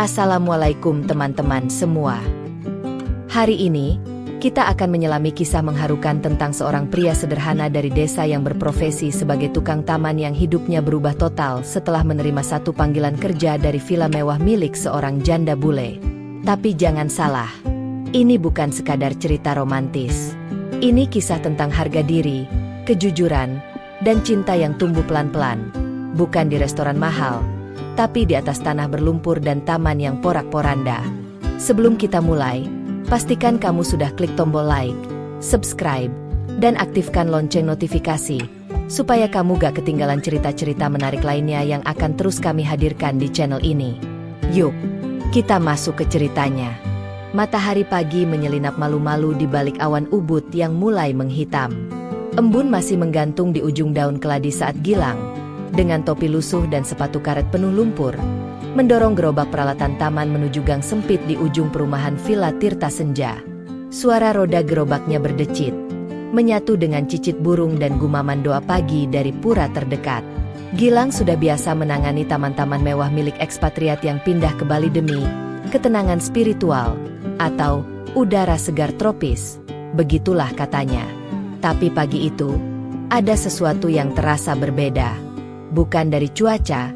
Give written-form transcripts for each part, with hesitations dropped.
Assalamualaikum teman-teman semua. Hari ini, kita akan menyelami kisah mengharukan tentang seorang pria sederhana dari desa yang berprofesi sebagai tukang taman yang hidupnya berubah total setelah menerima satu panggilan kerja dari villa mewah milik seorang janda bule. Tapi jangan salah, ini bukan sekadar cerita romantis. Ini kisah tentang harga diri, kejujuran, dan cinta yang tumbuh pelan-pelan. Bukan di restoran mahal, tapi di atas tanah berlumpur dan taman yang porak-poranda. Sebelum kita mulai, pastikan kamu sudah klik tombol like, subscribe, dan aktifkan lonceng notifikasi, supaya kamu gak ketinggalan cerita-cerita menarik lainnya yang akan terus kami hadirkan di channel ini. Yuk, kita masuk ke ceritanya. Matahari pagi menyelinap malu-malu di balik awan ubud yang mulai menghitam. Embun masih menggantung di ujung daun keladi saat Gilang, dengan topi lusuh dan sepatu karet penuh lumpur, mendorong gerobak peralatan taman menuju gang sempit di ujung perumahan Villa Tirta Senja. Suara roda gerobaknya berdecit, menyatu dengan cicit burung dan gumaman doa pagi dari pura terdekat. Gilang sudah biasa menangani taman-taman mewah milik ekspatriat yang pindah ke Bali demi ketenangan spiritual atau udara segar tropis, begitulah katanya. Tapi pagi itu, ada sesuatu yang terasa berbeda. Bukan dari cuaca,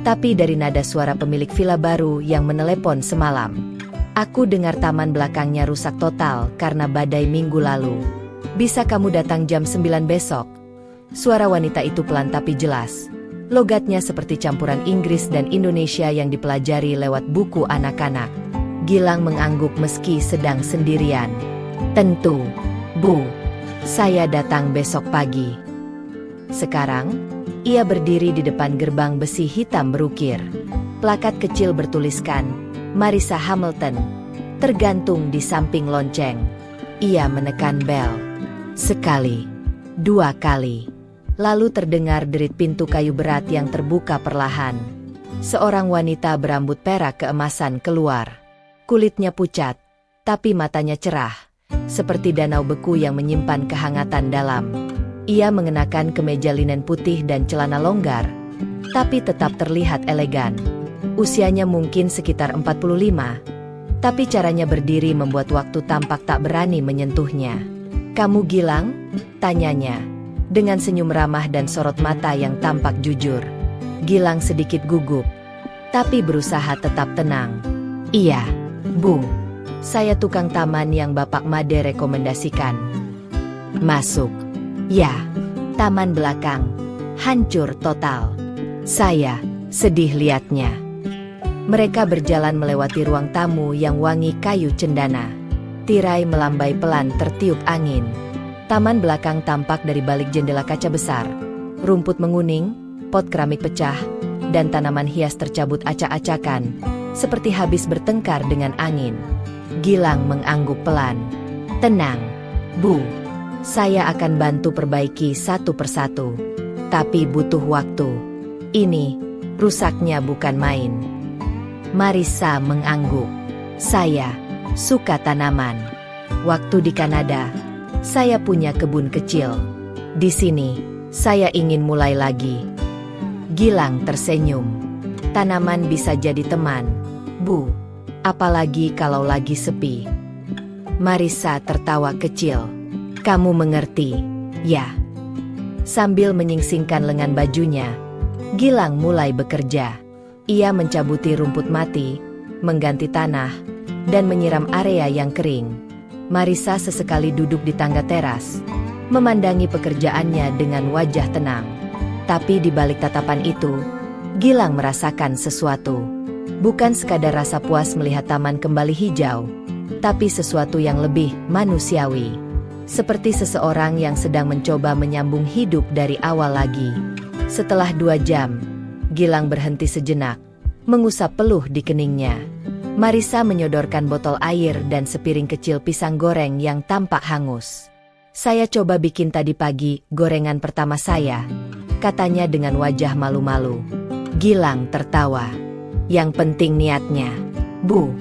tapi dari nada suara pemilik villa baru yang menelepon semalam. Aku dengar taman belakangnya rusak total karena badai minggu lalu. Bisa kamu datang jam 9 besok? Suara wanita itu pelan tapi jelas. Logatnya seperti campuran Inggris dan Indonesia yang dipelajari lewat buku anak-anak. Gilang mengangguk meski sedang sendirian. Tentu, Bu. Saya datang besok pagi. Sekarang, ia berdiri di depan gerbang besi hitam berukir. Plakat kecil bertuliskan, Marissa Hamilton, tergantung di samping lonceng. Ia menekan bel. Sekali, dua kali. Lalu terdengar derit pintu kayu berat yang terbuka perlahan. Seorang wanita berambut perak keemasan keluar. Kulitnya pucat, tapi matanya cerah, seperti danau beku yang menyimpan kehangatan dalam. Ia mengenakan kemeja linen putih dan celana longgar, tapi tetap terlihat elegan. Usianya mungkin sekitar 45, tapi caranya berdiri membuat waktu tampak tak berani menyentuhnya. "Kamu Gilang?" tanyanya, dengan senyum ramah dan sorot mata yang tampak jujur. Gilang sedikit gugup, tapi berusaha tetap tenang. "Iya, Bu. Saya tukang taman yang Bapak Made rekomendasikan." "Masuk." "Ya, taman belakang, hancur total." Saya sedih lihatnya. Mereka berjalan melewati ruang tamu yang wangi kayu cendana. Tirai melambai pelan tertiup angin. Taman belakang tampak dari balik jendela kaca besar. Rumput menguning, pot keramik pecah, dan tanaman hias tercabut acak-acakan, seperti habis bertengkar dengan angin. Gilang mengangguk pelan. "Tenang, Bu. Saya akan bantu perbaiki satu persatu. Tapi butuh waktu. Ini, rusaknya bukan main." Marissa mengangguk. "Saya suka tanaman. Waktu di Kanada, saya punya kebun kecil. Di sini, saya ingin mulai lagi." Gilang tersenyum. "Tanaman bisa jadi teman, Bu. Apalagi kalau lagi sepi." Marissa tertawa kecil. "Kamu mengerti, ya?" Sambil menyingsingkan lengan bajunya, Gilang mulai bekerja. Ia mencabuti rumput mati, mengganti tanah, dan menyiram area yang kering. Marissa sesekali duduk di tangga teras, memandangi pekerjaannya dengan wajah tenang. Tapi di balik tatapan itu, Gilang merasakan sesuatu. Bukan sekadar rasa puas melihat taman kembali hijau, tapi sesuatu yang lebih manusiawi. Seperti seseorang yang sedang mencoba menyambung hidup dari awal lagi. Setelah 2 jam, Gilang berhenti sejenak, mengusap peluh di keningnya. Marissa menyodorkan botol air dan sepiring kecil pisang goreng yang tampak hangus. "Saya coba bikin tadi pagi, gorengan pertama saya," katanya dengan wajah malu-malu. Gilang tertawa. "Yang penting niatnya, Bu.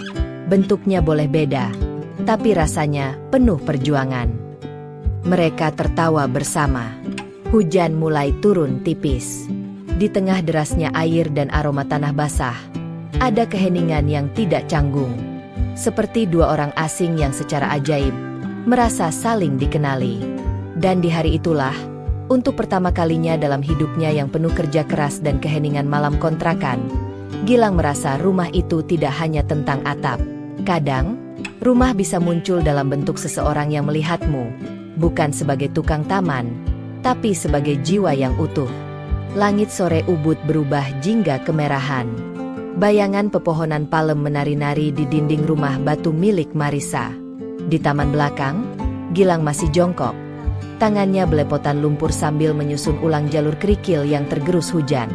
Bentuknya boleh beda, tapi rasanya penuh perjuangan." Mereka tertawa bersama. Hujan mulai turun tipis. Di tengah derasnya air dan aroma tanah basah, Ada keheningan yang tidak canggung. Seperti dua orang asing yang secara ajaib merasa saling dikenali. Dan di hari itulah, untuk pertama kalinya dalam hidupnya yang penuh kerja keras dan keheningan malam kontrakan, Gilang merasa rumah itu tidak hanya tentang atap. Kadang, rumah bisa muncul dalam bentuk seseorang yang melihatmu, bukan sebagai tukang taman, tapi sebagai jiwa yang utuh. Langit sore ubud berubah jingga kemerahan. Bayangan pepohonan palem menari-nari di dinding rumah batu milik Marissa. Di taman belakang, Gilang masih jongkok. Tangannya belepotan lumpur sambil menyusun ulang jalur kerikil yang tergerus hujan.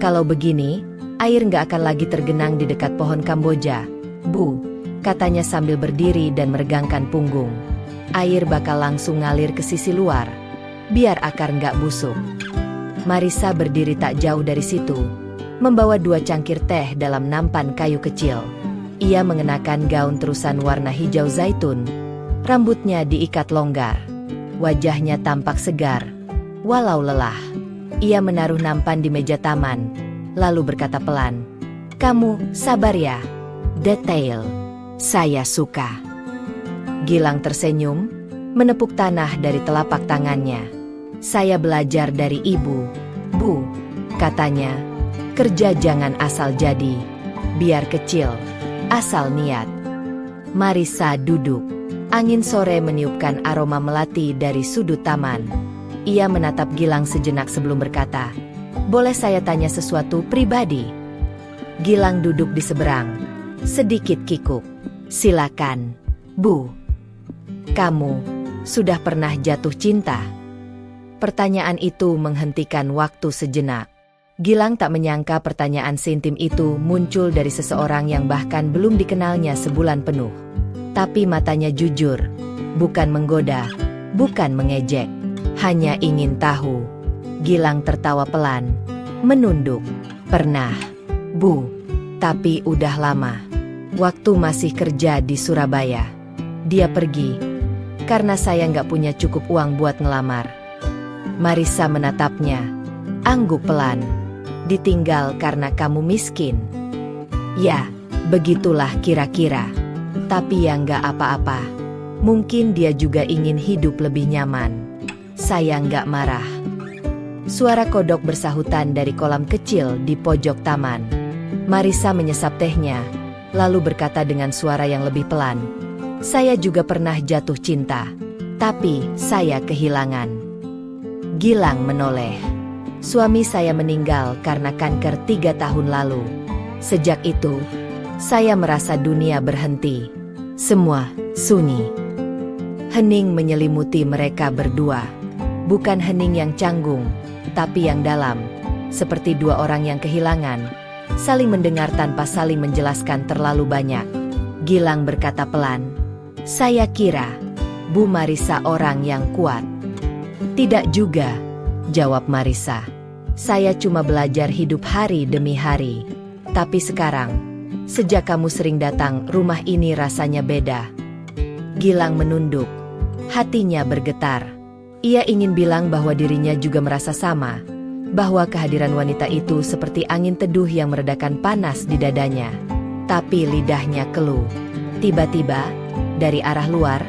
Kalau begini, air nggak akan lagi tergenang di dekat pohon Kamboja, Bu, katanya sambil berdiri dan meregangkan punggung. Air bakal langsung ngalir ke sisi luar, biar akar nggak busuk. Marissa berdiri tak jauh dari situ, membawa 2 cangkir teh dalam nampan kayu kecil. Ia mengenakan gaun terusan warna hijau zaitun, rambutnya diikat longgar. Wajahnya tampak segar, walau lelah. Ia menaruh nampan di meja taman, lalu berkata pelan, "Kamu sabar ya. Detail. Saya suka." Gilang tersenyum, menepuk tanah dari telapak tangannya. "Saya belajar dari ibu, Bu," katanya. "Kerja jangan asal jadi. Biar kecil, asal niat." Marissa duduk. Angin sore meniupkan aroma melati dari sudut taman. Ia menatap Gilang sejenak sebelum berkata, "Boleh saya tanya sesuatu pribadi?" Gilang duduk di seberang, sedikit kikuk. "Silakan, Bu." "Kamu sudah pernah jatuh cinta?" Pertanyaan itu menghentikan waktu sejenak. Gilang tak menyangka pertanyaan seintim itu muncul dari seseorang yang bahkan belum dikenalnya sebulan penuh. Tapi matanya jujur, bukan menggoda, bukan mengejek, hanya ingin tahu. Gilang tertawa pelan, menunduk. "Pernah, Bu, tapi udah lama. Waktu masih kerja di Surabaya. Dia pergi, karena saya nggak punya cukup uang buat ngelamar." Marissa menatapnya, angguk pelan. "Ditinggal karena kamu miskin?" "Ya, begitulah kira-kira. Tapi ya nggak apa-apa. Mungkin dia juga ingin hidup lebih nyaman. Saya nggak marah." Suara kodok bersahutan dari kolam kecil di pojok taman. Marissa menyesap tehnya, lalu berkata dengan suara yang lebih pelan, "Saya juga pernah jatuh cinta, tapi saya kehilangan." Gilang menoleh. "Suami saya meninggal karena kanker 3 tahun lalu. Sejak itu, saya merasa dunia berhenti. Semua sunyi." Hening menyelimuti mereka berdua. Bukan hening yang canggung, tapi yang dalam. Seperti dua orang yang kehilangan, saling mendengar tanpa saling menjelaskan terlalu banyak. Gilang berkata pelan, "Saya kira Bu Marissa orang yang kuat." "Tidak juga," jawab Marissa. "Saya cuma belajar hidup hari demi hari. Tapi sekarang, sejak kamu sering datang, rumah ini rasanya beda." Gilang menunduk. Hatinya bergetar. Ia ingin bilang bahwa dirinya juga merasa sama, bahwa kehadiran wanita itu seperti angin teduh yang meredakan panas di dadanya. Tapi lidahnya keluh. Tiba-tiba, dari arah luar,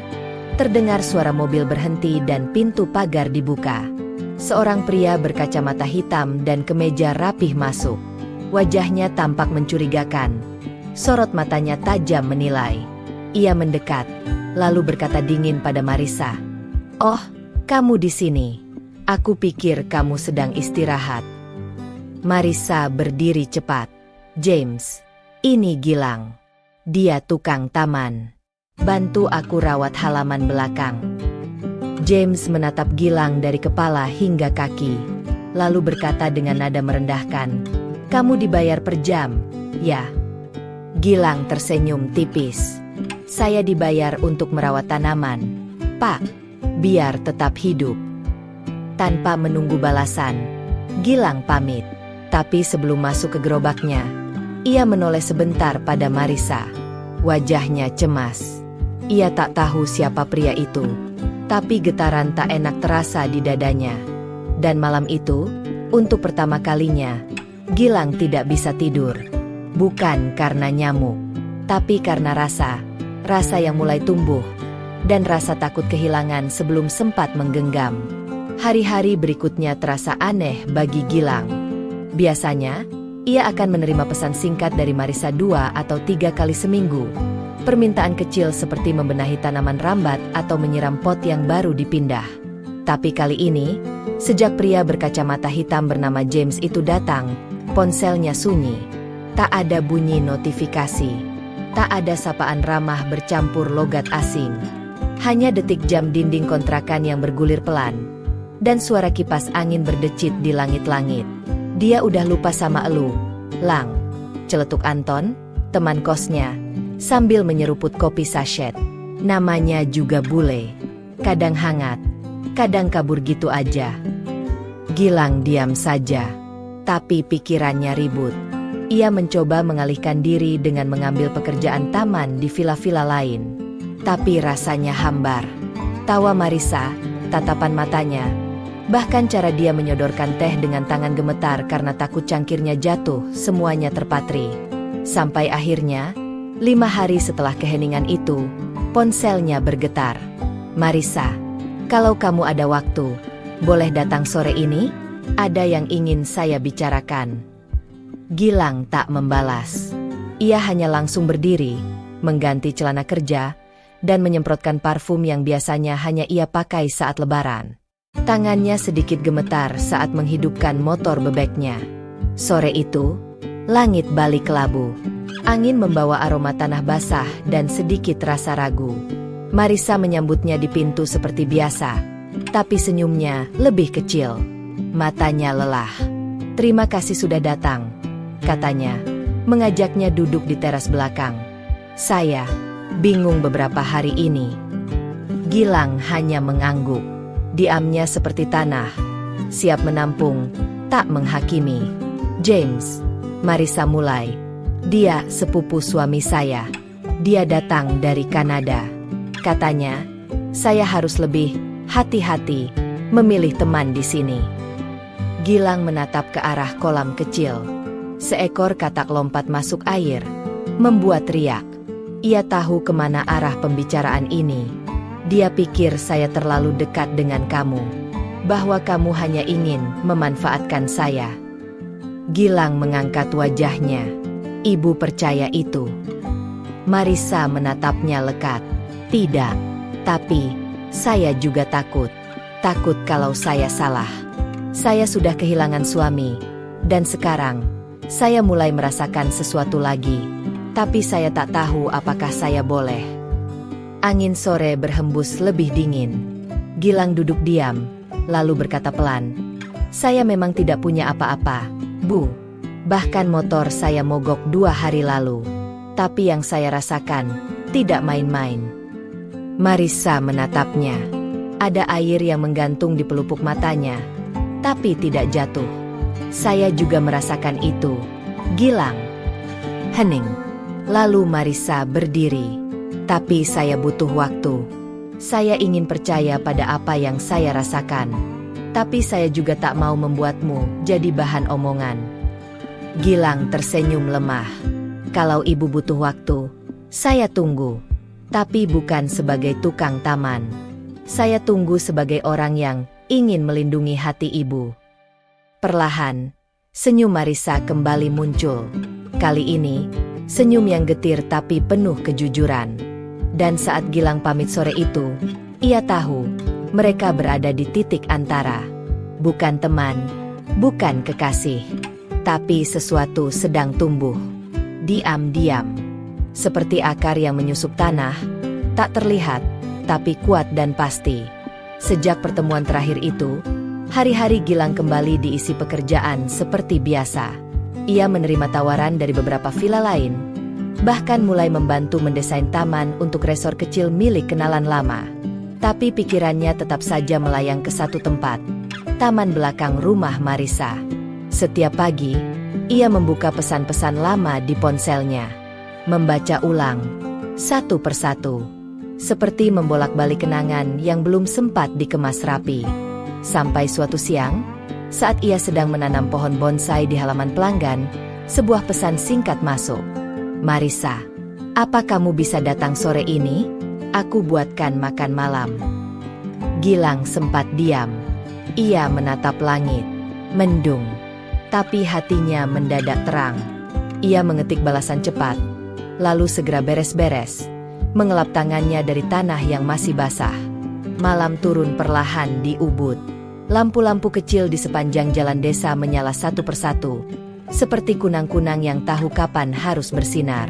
terdengar suara mobil berhenti dan pintu pagar dibuka. Seorang pria berkacamata hitam dan kemeja rapih masuk. Wajahnya tampak mencurigakan. Sorot matanya tajam menilai. Ia mendekat, lalu berkata dingin pada Marissa, "Oh, kamu di sini. Aku pikir kamu sedang istirahat." Marissa berdiri cepat. "James, ini Gilang. Dia tukang taman. Bantu aku rawat halaman belakang." James menatap Gilang dari kepala hingga kaki, lalu berkata dengan nada merendahkan, "Kamu dibayar per jam, ya?" Gilang tersenyum tipis. "Saya dibayar untuk merawat tanaman, Pak, biar tetap hidup." Tanpa menunggu balasan, Gilang pamit. Tapi sebelum masuk ke gerobaknya, ia menoleh sebentar pada Marissa. Wajahnya cemas. Ia tak tahu siapa pria itu, tapi getaran tak enak terasa di dadanya. Dan malam itu, untuk pertama kalinya, Gilang tidak bisa tidur. Bukan karena nyamuk, tapi karena rasa yang mulai tumbuh, dan rasa takut kehilangan sebelum sempat menggenggam. Hari-hari berikutnya terasa aneh bagi Gilang. Biasanya, ia akan menerima pesan singkat dari Marissa 2 atau 3 kali seminggu. Permintaan kecil seperti membenahi tanaman rambat atau menyiram pot yang baru dipindah. Tapi kali ini, sejak pria berkacamata hitam bernama James itu datang, ponselnya sunyi. Tak ada bunyi notifikasi. Tak ada sapaan ramah bercampur logat asing. Hanya detik jam dinding kontrakan yang bergulir pelan. Dan suara kipas angin berdecit di langit-langit. Dia udah lupa sama elu, Lang. Celetuk Anton, teman kosnya, sambil menyeruput kopi sachet. Namanya juga bule. Kadang hangat, kadang kabur gitu aja. Gilang diam saja. Tapi pikirannya ribut. Ia mencoba mengalihkan diri dengan mengambil pekerjaan taman di villa-villa lain. Tapi rasanya hambar. Tawa Marissa, tatapan matanya, bahkan cara dia menyodorkan teh dengan tangan gemetar karena takut cangkirnya jatuh, semuanya terpatri. Sampai akhirnya, 5 hari setelah keheningan itu, ponselnya bergetar. Marissa, kalau kamu ada waktu, boleh datang sore ini? Ada yang ingin saya bicarakan. Gilang tak membalas. Ia hanya langsung berdiri, mengganti celana kerja, dan menyemprotkan parfum yang biasanya hanya ia pakai saat lebaran. Tangannya sedikit gemetar saat menghidupkan motor bebeknya. Sore itu, langit balik kelabu. Angin membawa aroma tanah basah dan sedikit rasa ragu. Marissa menyambutnya di pintu seperti biasa, tapi senyumnya lebih kecil. Matanya lelah. Terima kasih sudah datang, katanya, mengajaknya duduk di teras belakang. Saya bingung beberapa hari ini. Gilang hanya mengangguk. Diamnya seperti tanah, siap menampung, tak menghakimi. James, Marissa mulai. Dia sepupu suami saya. Dia datang dari Kanada. Katanya, saya harus lebih hati-hati memilih teman di sini. Gilang menatap ke arah kolam kecil. Seekor katak lompat masuk air, membuat riak. Ia tahu kemana arah pembicaraan ini. Dia pikir saya terlalu dekat dengan kamu, bahwa kamu hanya ingin memanfaatkan saya. Gilang mengangkat wajahnya. Ibu percaya itu? Marissa menatapnya lekat. Tidak, tapi saya juga takut. Takut kalau saya salah. Saya sudah kehilangan suami, dan sekarang saya mulai merasakan sesuatu lagi, tapi saya tak tahu apakah saya boleh. Angin sore berhembus lebih dingin. Gilang duduk diam, lalu berkata pelan, saya memang tidak punya apa-apa, Bu. Bahkan motor saya mogok 2 hari lalu. Tapi yang saya rasakan tidak main-main. Marissa menatapnya. Ada air yang menggantung di pelupuk matanya, tapi tidak jatuh. Saya juga merasakan itu. Gilang. Hening. Lalu Marissa berdiri. Tapi saya butuh waktu. Saya ingin percaya pada apa yang saya rasakan. Tapi saya juga tak mau membuatmu jadi bahan omongan. Gilang tersenyum lemah. Kalau ibu butuh waktu, saya tunggu. Tapi bukan sebagai tukang taman. Saya tunggu sebagai orang yang ingin melindungi hati ibu. Perlahan, senyum Marissa kembali muncul. Kali ini, senyum yang getir tapi penuh kejujuran. Dan saat Gilang pamit sore itu, ia tahu mereka berada di titik antara. Bukan teman, bukan kekasih, tapi sesuatu sedang tumbuh. Diam-diam. Seperti akar yang menyusup tanah, tak terlihat, tapi kuat dan pasti. Sejak pertemuan terakhir itu, hari-hari Gilang kembali diisi pekerjaan seperti biasa. Ia menerima tawaran dari beberapa villa lain, bahkan mulai membantu mendesain taman untuk resor kecil milik kenalan lama. Tapi pikirannya tetap saja melayang ke satu tempat, taman belakang rumah Marissa. Setiap pagi, ia membuka pesan-pesan lama di ponselnya, membaca ulang, satu persatu, seperti membolak-balik kenangan yang belum sempat dikemas rapi. Sampai suatu siang, saat ia sedang menanam pohon bonsai di halaman pelanggan, Sebuah pesan singkat masuk. Marisa, apa kamu bisa datang sore ini? Aku buatkan makan malam. Gilang sempat diam. Ia menatap langit. Mendung. Tapi hatinya mendadak terang. Ia mengetik balasan cepat. Lalu segera beres-beres. Mengelap tangannya dari tanah yang masih basah. Malam turun perlahan di Ubud. Lampu-lampu kecil di sepanjang jalan desa menyala satu persatu. Seperti kunang-kunang yang tahu kapan harus bersinar.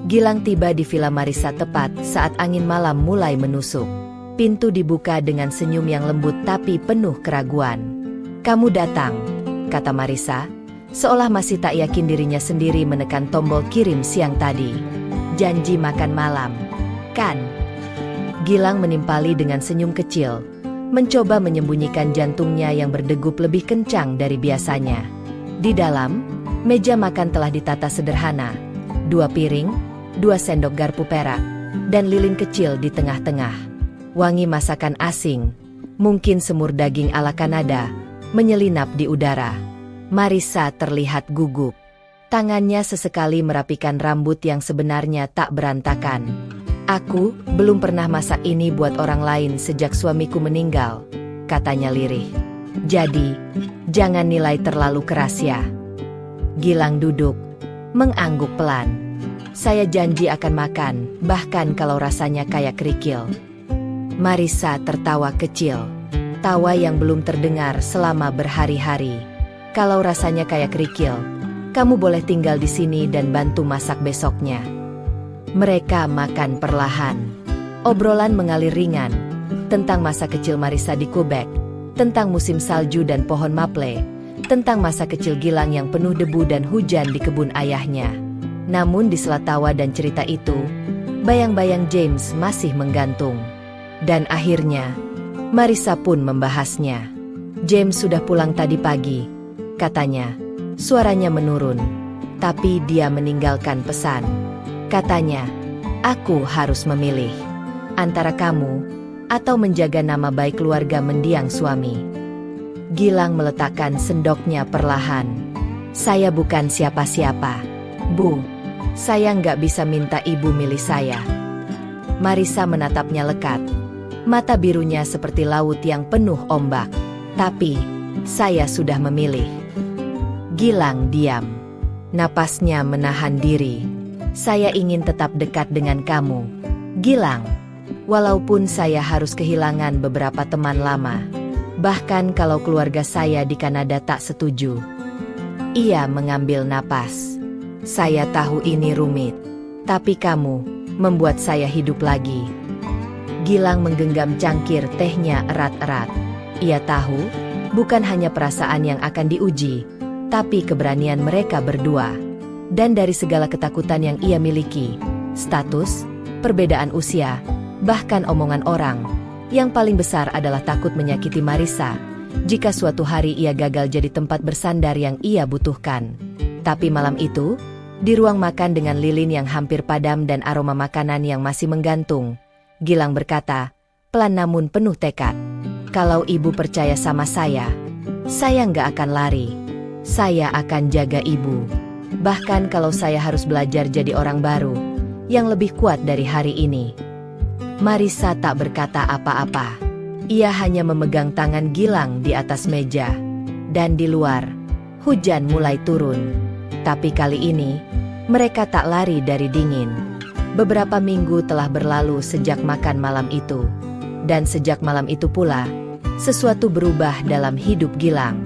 Gilang tiba di Villa Marisa tepat saat angin malam mulai menusuk. Pintu dibuka dengan senyum yang lembut tapi penuh keraguan. "Kamu datang," kata Marisa, seolah masih tak yakin dirinya sendiri menekan tombol kirim siang tadi. "Janji makan malam, kan?" Gilang menimpali dengan senyum kecil, mencoba menyembunyikan jantungnya yang berdegup lebih kencang dari biasanya. Di dalam, meja makan telah ditata sederhana. 2 piring, 2 sendok garpu perak, dan lilin kecil di tengah-tengah. Wangi masakan asing, mungkin semur daging ala Kanada, menyelinap di udara. Marisa terlihat gugup. Tangannya sesekali merapikan rambut yang sebenarnya tak berantakan. "Aku belum pernah masak ini buat orang lain sejak suamiku meninggal," katanya lirih. "Jadi, jangan nilai terlalu keras ya." Gilang duduk, mengangguk pelan. "Saya janji akan makan, bahkan kalau rasanya kayak kerikil." Marisa tertawa kecil. Tawa yang belum terdengar selama berhari-hari. "Kalau rasanya kayak kerikil, kamu boleh tinggal di sini dan bantu masak besoknya." Mereka makan perlahan. Obrolan mengalir ringan. Tentang masa kecil Marisa di Quebec. Tentang musim salju dan pohon maple. Tentang masa kecil Gilang yang penuh debu dan hujan di kebun ayahnya. Namun di sela tawa dan cerita itu, bayang-bayang James masih menggantung. Dan akhirnya, Marisa pun membahasnya. "James sudah pulang tadi pagi," katanya. Suaranya menurun, tapi dia meninggalkan pesan. Katanya, "Aku harus memilih antara kamu atau menjaga nama baik keluarga mendiang suami." Gilang meletakkan sendoknya perlahan. "Saya bukan siapa-siapa, Bu. Saya nggak bisa minta ibu milih saya." Marisa menatapnya lekat. Mata birunya seperti laut yang penuh ombak. "Tapi, saya sudah memilih." Gilang diam. Napasnya menahan diri. "Saya ingin tetap dekat dengan kamu, Gilang. Walaupun saya harus kehilangan beberapa teman lama. Bahkan kalau keluarga saya di Kanada tak setuju." Ia mengambil napas. "Saya tahu ini rumit. Tapi kamu membuat saya hidup lagi." Gilang menggenggam cangkir tehnya erat-erat. Ia tahu, bukan hanya perasaan yang akan diuji, tapi keberanian mereka berdua. Dan dari segala ketakutan yang ia miliki, status, perbedaan usia, bahkan omongan orang, yang paling besar adalah takut menyakiti Marisa, jika suatu hari ia gagal jadi tempat bersandar yang ia butuhkan. Tapi malam itu, di ruang makan dengan lilin yang hampir padam dan aroma makanan yang masih menggantung, Gilang berkata, pelan namun penuh tekad, "Kalau ibu percaya sama saya nggak akan lari. Saya akan jaga ibu. Bahkan kalau saya harus belajar jadi orang baru, yang lebih kuat dari hari ini." Marisa tak berkata apa-apa. Ia hanya memegang tangan Gilang di atas meja. Dan di luar, hujan mulai turun. Tapi kali ini, mereka tak lari dari dingin. Beberapa minggu telah berlalu sejak makan malam itu. Dan sejak malam itu pula, sesuatu berubah dalam hidup Gilang.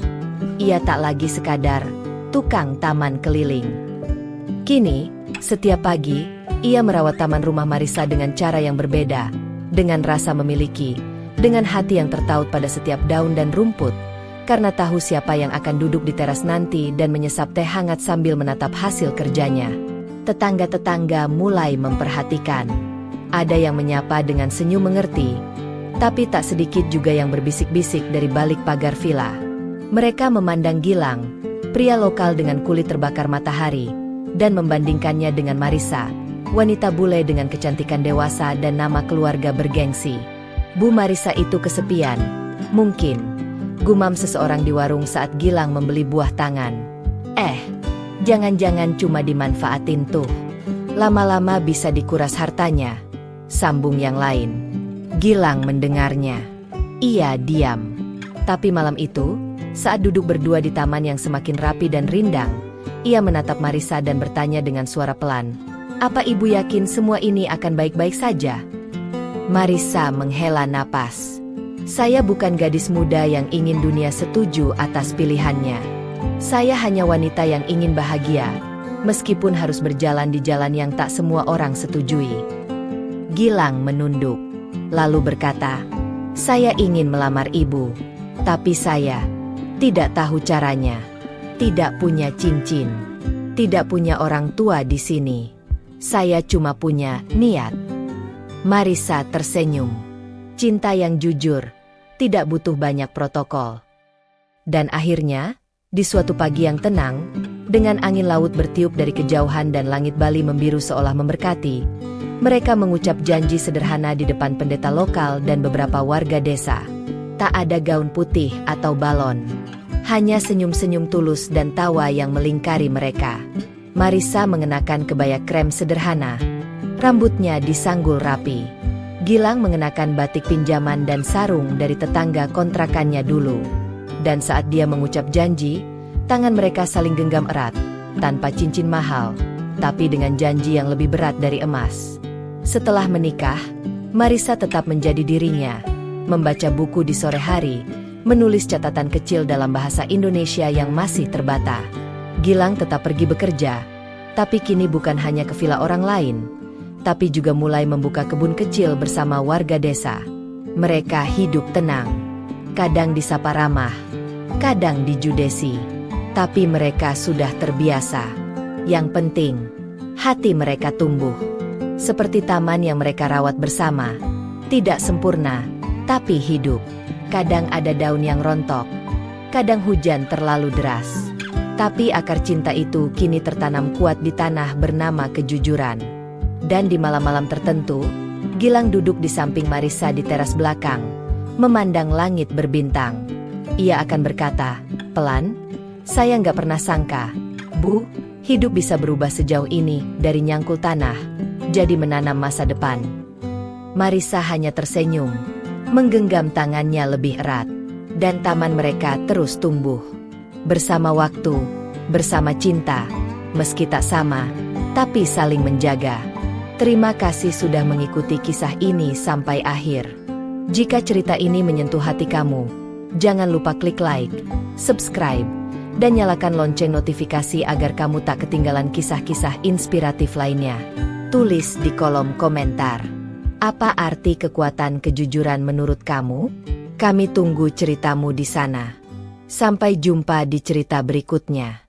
Ia tak lagi sekadar tukang taman keliling. Kini, setiap pagi, ia merawat taman rumah Marisa dengan cara yang berbeda, dengan rasa memiliki, dengan hati yang tertaut pada setiap daun dan rumput, karena tahu siapa yang akan duduk di teras nanti dan menyesap teh hangat sambil menatap hasil kerjanya. Tetangga-tetangga mulai memperhatikan. Ada yang menyapa dengan senyum mengerti, tapi tak sedikit juga yang berbisik-bisik dari balik pagar villa. Mereka memandang Gilang, pria lokal dengan kulit terbakar matahari, dan membandingkannya dengan Marisa, wanita bule dengan kecantikan dewasa dan nama keluarga bergengsi. Bu Marisa itu kesepian, mungkin, gumam seseorang di warung saat Gilang membeli buah tangan. Jangan-jangan cuma dimanfaatin tuh. Lama-lama bisa dikuras hartanya, sambung yang lain. Gilang mendengarnya. Ia diam. Tapi malam itu, saat duduk berdua di taman yang semakin rapi dan rindang, ia menatap Marissa dan bertanya dengan suara pelan, "Apa ibu yakin semua ini akan baik-baik saja?" Marissa menghela napas. "Saya bukan gadis muda yang ingin dunia setuju atas pilihannya. Saya hanya wanita yang ingin bahagia, meskipun harus berjalan di jalan yang tak semua orang setujui." Gilang menunduk, lalu berkata, "Saya ingin melamar ibu, tapi saya tidak tahu caranya. Tidak punya cincin, tidak punya orang tua di sini. Saya cuma punya niat." Marissa tersenyum. Cinta yang jujur tidak butuh banyak protokol. Dan akhirnya, di suatu pagi yang tenang, dengan angin laut bertiup dari kejauhan dan langit Bali membiru seolah memberkati, mereka mengucap janji sederhana di depan pendeta lokal dan beberapa warga desa. Tak ada gaun putih atau balon. Hanya senyum-senyum tulus dan tawa yang melingkari mereka. Marissa mengenakan kebaya krem sederhana. Rambutnya disanggul rapi. Gilang mengenakan batik pinjaman dan sarung dari tetangga kontrakannya dulu. Dan saat dia mengucap janji, tangan mereka saling genggam erat, tanpa cincin mahal, tapi dengan janji yang lebih berat dari emas. Setelah menikah, Marissa tetap menjadi dirinya, membaca buku di sore hari, menulis catatan kecil dalam bahasa Indonesia yang masih terbata. Gilang tetap pergi bekerja, tapi kini bukan hanya ke villa orang lain, tapi juga mulai membuka kebun kecil bersama warga desa. Mereka hidup tenang, kadang disapa ramah, kadang dijudesi, tapi mereka sudah terbiasa. Yang penting, hati mereka tumbuh. Seperti taman yang mereka rawat bersama, tidak sempurna, tapi hidup. Kadang ada daun yang rontok, kadang hujan terlalu deras. Tapi akar cinta itu kini tertanam kuat di tanah bernama kejujuran. Dan di malam-malam tertentu, Gilang duduk di samping Marissa di teras belakang, memandang langit berbintang. Ia akan berkata, pelan, "Saya nggak pernah sangka, Bu, hidup bisa berubah sejauh ini dari nyangkul tanah, jadi menanam masa depan." Marissa hanya tersenyum, menggenggam tangannya lebih erat, dan taman mereka terus tumbuh. Bersama waktu, bersama cinta, meski tak sama, tapi saling menjaga. Terima kasih sudah mengikuti kisah ini sampai akhir. Jika cerita ini menyentuh hati kamu, jangan lupa klik like, subscribe, dan nyalakan lonceng notifikasi agar kamu tak ketinggalan kisah-kisah inspiratif lainnya. Tulis di kolom komentar, apa arti kekuatan kejujuran menurut kamu? Kami tunggu ceritamu di sana. Sampai jumpa di cerita berikutnya.